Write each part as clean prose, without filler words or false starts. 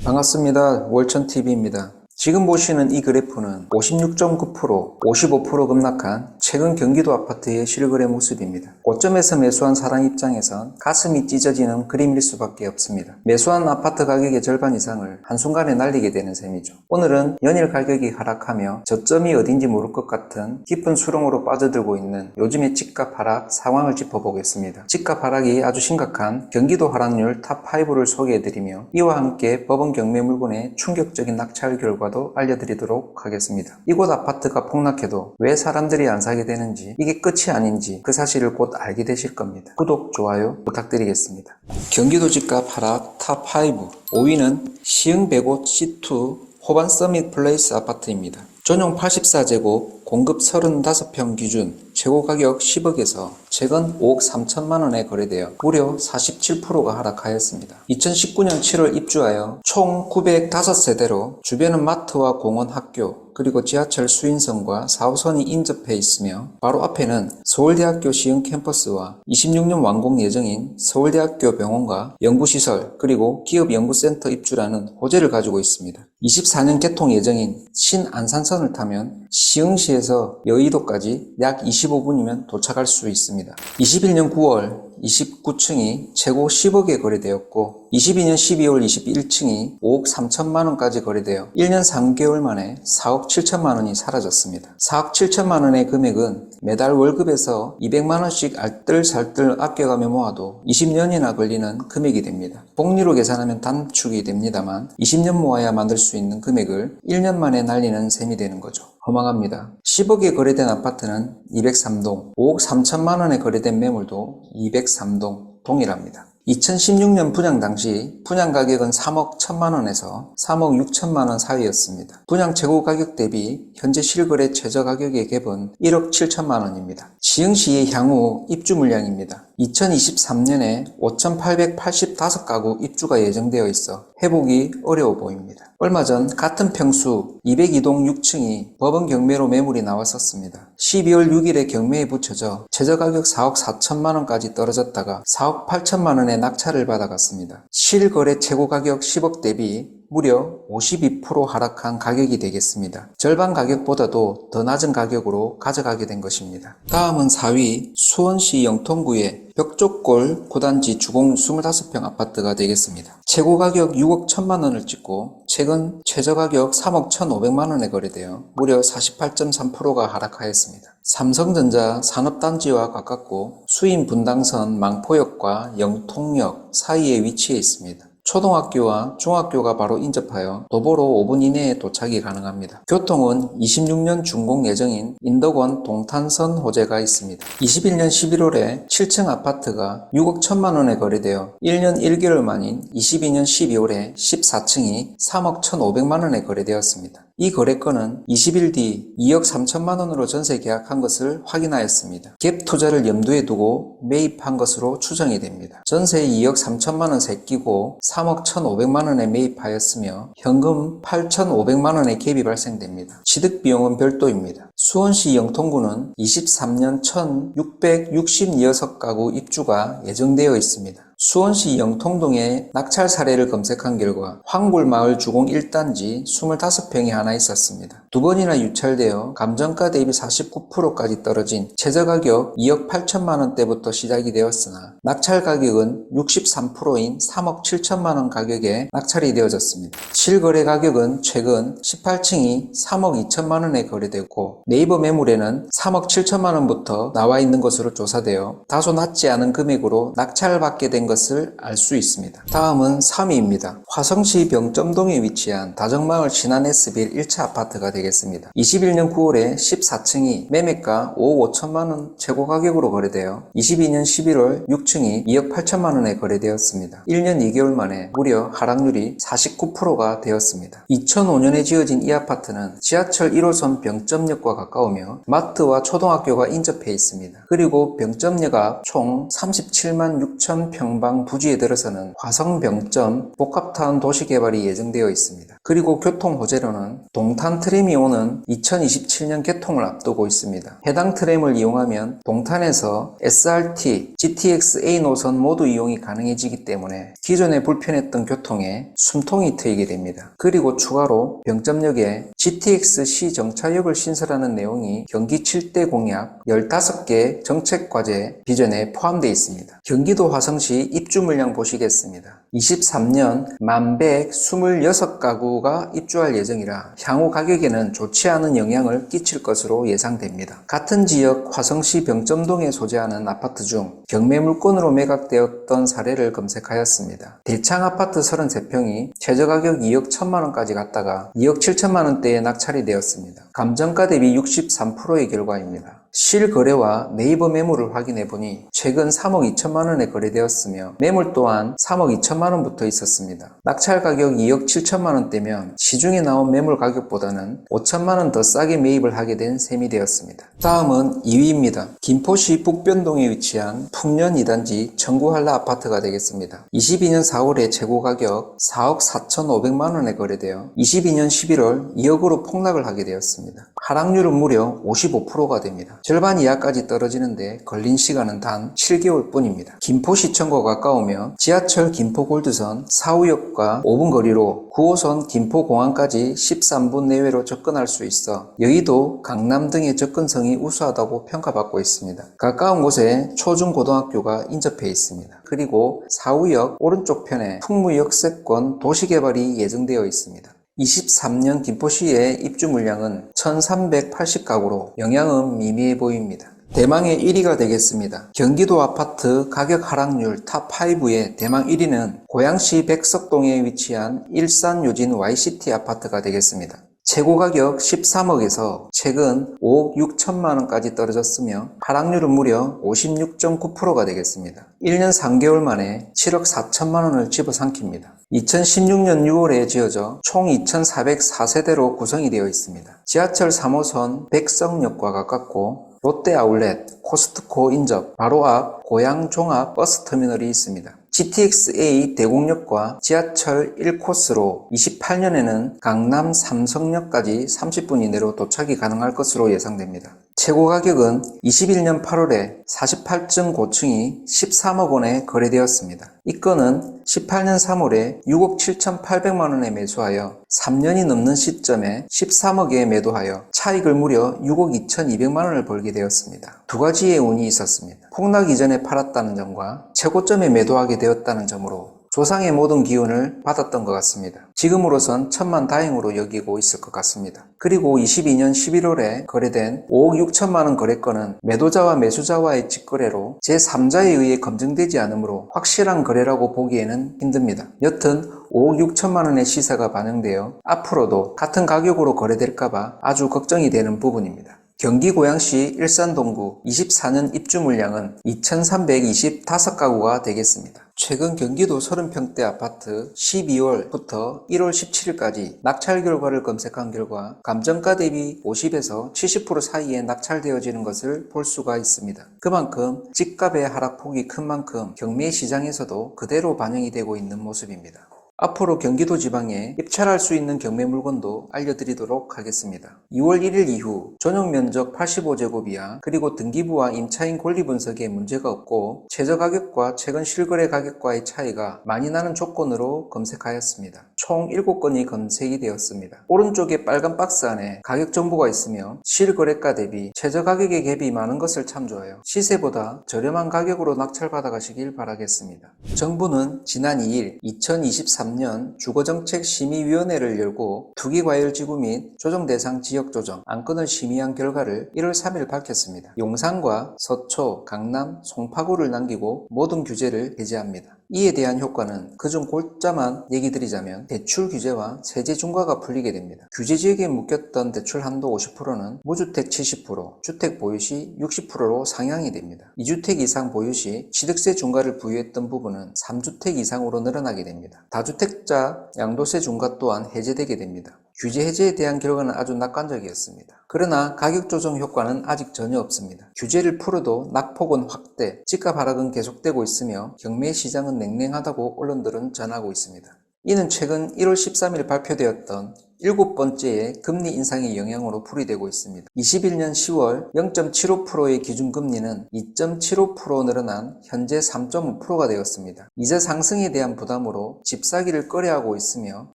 반갑습니다. 월천TV입니다. 지금 보시는 이 그래프는 56.9%, 55% 급락한 최근 경기도 아파트의 실거래 모습입니다. 고점에서 매수한 사람 입장에선 가슴이 찢어지는 그림일 수밖에 없습니다. 매수한 아파트 가격의 절반 이상을 한순간에 날리게 되는 셈이죠. 오늘은 연일 가격이 하락하며 저점이 어딘지 모를 것 같은 깊은 수렁으로 빠져들고 있는 요즘의 집값 하락 상황을 짚어보겠습니다. 집값 하락이 아주 심각한 경기도 하락률 탑5를 소개해드리며 이와 함께 법원 경매 물건의 충격적인 낙찰 결과도 알려드리도록 하겠습니다. 이곳 아파트가 폭락해도 왜 사람들이 안 사게 되는지, 이게 끝이 아닌지 그 사실을 곧 알게 되실 겁니다. 구독, 좋아요 부탁드리겠습니다. 경기도 집값 하락 탑5 5위는 시흥 105 C2 호반 서밋 플레이스 아파트입니다. 전용 84제곱 공급 35평 기준 최고 가격 10억에서 최근 5억 3천만 원에 거래되어 무려 47%가 하락하였습니다. 2019년 7월 입주하여 총 905세대로 주변은 마트와 공원, 학교, 그리고 지하철 수인선과 4호선이 인접해 있으며 바로 앞에는 서울대학교 시흥 캠퍼스와 26년 완공 예정인 서울대학교 병원과 연구시설 그리고 기업연구센터 입주라는 호재를 가지고 있습니다. 24년 개통 예정인 신안산선을 타면 시흥시에서 여의도까지 약 25분이면 도착할 수 있습니다. 21년 9월 29층이 최고 10억에 거래되었고 22년 12월 21층이 5억 3천만 원까지 거래되어 1년 3개월 만에 4억 7천만 원이 사라졌습니다. 4억 7천만 원의 금액은 매달 월급에서 200만 원씩 알뜰살뜰 아껴가며 모아도 20년이나 걸리는 금액이 됩니다. 복리로 계산하면 단축이 됩니다만 20년 모아야 만들 수 있는 금액을 1년 만에 날리는 셈이 되는 거죠. 허망합니다. 10억에 거래된 아파트는 203동, 5억 3천만 원에 거래된 매물도 203동 동일합니다. 2016년 분양 당시 분양 가격은 3억 1천만 원에서 3억 6천만 원 사이였습니다. 분양 최고 가격 대비 현재 실거래 최저 가격의 갭은 1억 7천만 원입니다. 시흥시의 향후 입주 물량입니다. 2023년에 5,885가구 입주가 예정되어 있어 회복이 어려워 보입니다. 얼마 전 같은 평수 202동 6층이 법원 경매로 매물이 나왔었습니다. 12월 6일에 경매에 붙여져 최저가격 4억 4천만 원까지 떨어졌다가 4억 8천만 원의 낙찰을 받아갔습니다. 실거래 최고가격 10억 대비 무려 52% 하락한 가격이 되겠습니다. 절반 가격보다도 더 낮은 가격으로 가져가게 된 것입니다. 다음은 4위 수원시 영통구의 벽족골 고단지 주공 25평 아파트가 되겠습니다. 최고 가격 6억 1천만 원을 찍고 최근 최저 가격 3억 1,500만 원에 거래되어 무려 48.3%가 하락하였습니다. 삼성전자 산업단지와 가깝고 수인 분당선 망포역과 영통역 사이에 위치해 있습니다. 초등학교와 중학교가 바로 인접하여 도보로 5분 이내에 도착이 가능합니다. 교통은 26년 준공 예정인 인덕원 동탄선 호재가 있습니다. 21년 11월에 7층 아파트가 6억 1천만 원에 거래되어 1년 1개월 만인 22년 12월에 14층이 3억 1,500만 원에 거래되었습니다. 이 거래건은 20일 뒤 2억 3천만 원으로 전세 계약한 것을 확인하였습니다. 갭 투자를 염두에 두고 매입한 것으로 추정이 됩니다. 전세 2억 3천만 원 새끼고 3억 1,500만 원에 매입하였으며 현금 8,500만 원의 갭이 발생됩니다. 취득비용은 별도입니다. 수원시 영통구는 23년 1,666가구 입주가 예정되어 있습니다. 수원시 영통동의 낙찰 사례를 검색한 결과 황굴마을 주공 1단지 25평이 하나 있었습니다. 두 번이나 유찰되어 감정가 대비 49%까지 떨어진 최저가격 2억 8천만 원대부터 시작이 되었으나 낙찰 가격은 63%인 3억 7천만 원 가격에 낙찰이 되어졌습니다. 실거래 가격은 최근 18층이 3억 2천만 원에 거래되고 네이버 매물에는 3억 7천만 원부터 나와 있는 것으로 조사되어 다소 낮지 않은 금액으로 낙찰받게 된 것을 알 수 있습니다. 다음은 3위입니다. 화성시 병점동에 위치한 다정마을 신안 S빌 1차 아파트가 되겠습니다. 21년 9월에 14층이 매매가 5억 5천만 원 최고 가격으로 거래되어 22년 11월 6층이 2억 8천만 원에 거래되었습니다. 1년 2개월 만에 무려 하락률이 49%가 되었습니다. 2005년에 지어진 이 아파트는 지하철 1호선 병점역과 가까우며 마트와 초등학교가 인접해 있습니다. 그리고 병점역 앞 총 37만 6천 평 행방 부지에 들어서는 화성 병점 복합타운 도시개발이 예정되어 있습니다. 그리고 교통 호재로는 동탄 트램이 오는 2027년 개통을 앞두고 있습니다. 해당 트램을 이용하면 동탄에서 SRT, GTX-A 노선 모두 이용이 가능해지기 때문에 기존에 불편했던 교통에 숨통이 트이게 됩니다. 그리고 추가로 병점역에 GTX-C 정차역을 신설하는 내용이 경기 7대 공약 15개 정책과제 비전에 포함되어 있습니다. 경기도 화성시 입주 물량 보시겠습니다. 23년 1126가구가 입주할 예정이라 향후 가격에는 좋지 않은 영향을 끼칠 것으로 예상됩니다. 같은 지역 화성시 병점동에 소재하는 아파트 중 경매 물건으로 매각되었던 사례를 검색하였습니다. 대창 아파트 33평이 최저가격 2억 1천만원까지 갔다가 2억 7천만원대에 낙찰이 되었습니다. 감정가 대비 63%의 결과입니다. 실거래와 네이버 매물을 확인해보니 최근 3억 2천만원에 거래되었으며 매물 또한 3억 2천만원부터 있었습니다. 낙찰 가격 2억 7천만원대면 시중에 나온 매물 가격보다는 5천만원 더 싸게 매입을 하게 된 셈이 되었습니다. 다음은 2위입니다. 김포시 북변동에 위치한 풍년 2단지 청구한라 아파트가 되겠습니다. 22년 4월에 최고 가격 4억 4,500만원에 거래되어 22년 11월 2억으로 폭락을 하게 되었습니다. 하락률은 무려 55%가 됩니다. 절반 이하까지 떨어지는데 걸린 시간은 단 7개월 뿐입니다. 김포시청과 가까우며 지하철 김포골드선 4호역과 5분 거리로 9호선 김포공항까지 13분 내외로 접근할 수 있어 여의도, 강남 등의 접근성이 우수하다고 평가받고 있습니다. 가까운 곳에 초중고등학교가 인접해 있습니다. 그리고 4호역 오른쪽 편에 풍무역세권 도시개발이 예정되어 있습니다. 23년 김포시의 입주 물량은 1380가구로 영향은 미미해 보입니다. 대망의 1위가 되겠습니다. 경기도 아파트 가격 하락률 탑5의 대망 1위는 고양시 백석동에 위치한 일산요진 YCT 아파트가 되겠습니다. 최고 가격 13억에서 최근 5억 6천만원까지 떨어졌으며 하락률은 무려 56.9%가 되겠습니다. 1년 3개월 만에 7억 4천만원을 집어삼킵니다. 2016년 6월에 지어져 총 2404세대로 구성이 되어 있습니다. 지하철 3호선 백석역과 가깝고 롯데아울렛, 코스트코 인접, 바로 앞 고양종합 버스터미널이 있습니다. GTX-A 대곡역과 지하철 1코스로 28년에는 강남 삼성역까지 30분 이내로 도착이 가능할 것으로 예상됩니다. 최고 가격은 21년 8월에 48층 고층이 13억 원에 거래되었습니다. 이 건은 18년 3월에 6억 7,800만원에 매수하여 3년이 넘는 시점에 13억에 매도하여 차익을 무려 6억 2,200만원을 벌게 되었습니다. 두 가지의 운이 있었습니다. 폭락 이전에 팔았다는 점과 최고점에 매도하게 되었다는 점으로 조상의 모든 기운을 받았던 것 같습니다. 지금으로선 천만다행으로 여기고 있을 것 같습니다. 그리고 22년 11월에 거래된 5억 6천만원 거래건은 매도자와 매수자와의 직거래로 제3자에 의해 검증되지 않으므로 확실한 거래라고 보기에는 힘듭니다. 여튼 5억 6천만원의 시세가 반영되어 앞으로도 같은 가격으로 거래될까봐 아주 걱정이 되는 부분입니다. 경기 고양시 일산동구 24년 입주 물량은 2325가구가 되겠습니다. 최근 경기도 30평대 아파트 12월부터 1월 17일까지 낙찰 결과를 검색한 결과 감정가 대비 50에서 70% 사이에 낙찰되어지는 것을 볼 수가 있습니다. 그만큼 집값의 하락폭이 큰 만큼 경매 시장에서도 그대로 반영이 되고 있는 모습입니다. 앞으로 경기도 지방에 입찰할 수 있는 경매 물건도 알려드리도록 하겠습니다. 2월 1일 이후 전용 면적 85제곱 이하 그리고 등기부와 임차인 권리 분석에 문제가 없고 최저 가격과 최근 실거래 가격과의 차이가 많이 나는 조건으로 검색하였습니다. 총 7건이 검색이 되었습니다. 오른쪽에 빨간 박스 안에 가격 정보가 있으며 실거래가 대비 최저 가격의 갭이 많은 것을 참조하여 시세보다 저렴한 가격으로 낙찰받아 가시길 바라겠습니다. 정부는 지난 2일 2023년 주거정책심의위원회를 열고 투기과열지구 및 조정대상 지역조정 안건을 심의한 결과를 1월 3일 밝혔습니다. 용산과 서초, 강남, 송파구를 남기고 모든 규제를 해제합니다. 이에 대한 효과는 그중 골자만 얘기 드리자면 대출 규제와 세제 중과가 풀리게 됩니다. 규제지역에 묶였던 대출 한도 50%는 무주택 70%, 주택 보유시 60%로 상향이 됩니다. 2주택 이상 보유시 취득세 중과를 부여했던 부분은 3주택 이상으로 늘어나게 됩니다. 다주택자 양도세 중과 또한 해제되게 됩니다. 규제 해제에 대한 결과는 아주 낙관적이었습니다. 그러나 가격 조정 효과는 아직 전혀 없습니다. 규제를 풀어도 낙폭은 확대, 집값 하락은 계속되고 있으며 경매 시장은 냉랭하다고 언론들은 전하고 있습니다. 이는 최근 1월 13일 발표되었던 7번째의 금리 인상의 영향으로 풀이되고 있습니다. 21년 10월 0.75%의 기준금리는 2.75% 늘어난 현재 3.5%가 되었습니다. 이자 상승에 대한 부담으로 집 사기를 꺼려하고 있으며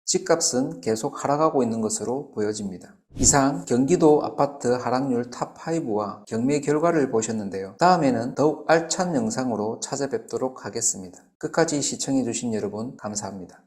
집값은 계속 하락하고 있는 것으로 보여집니다. 이상 경기도 아파트 하락률 탑5와 경매 결과를 보셨는데요. 다음에는 더욱 알찬 영상으로 찾아뵙도록 하겠습니다. 끝까지 시청해주신 여러분 감사합니다.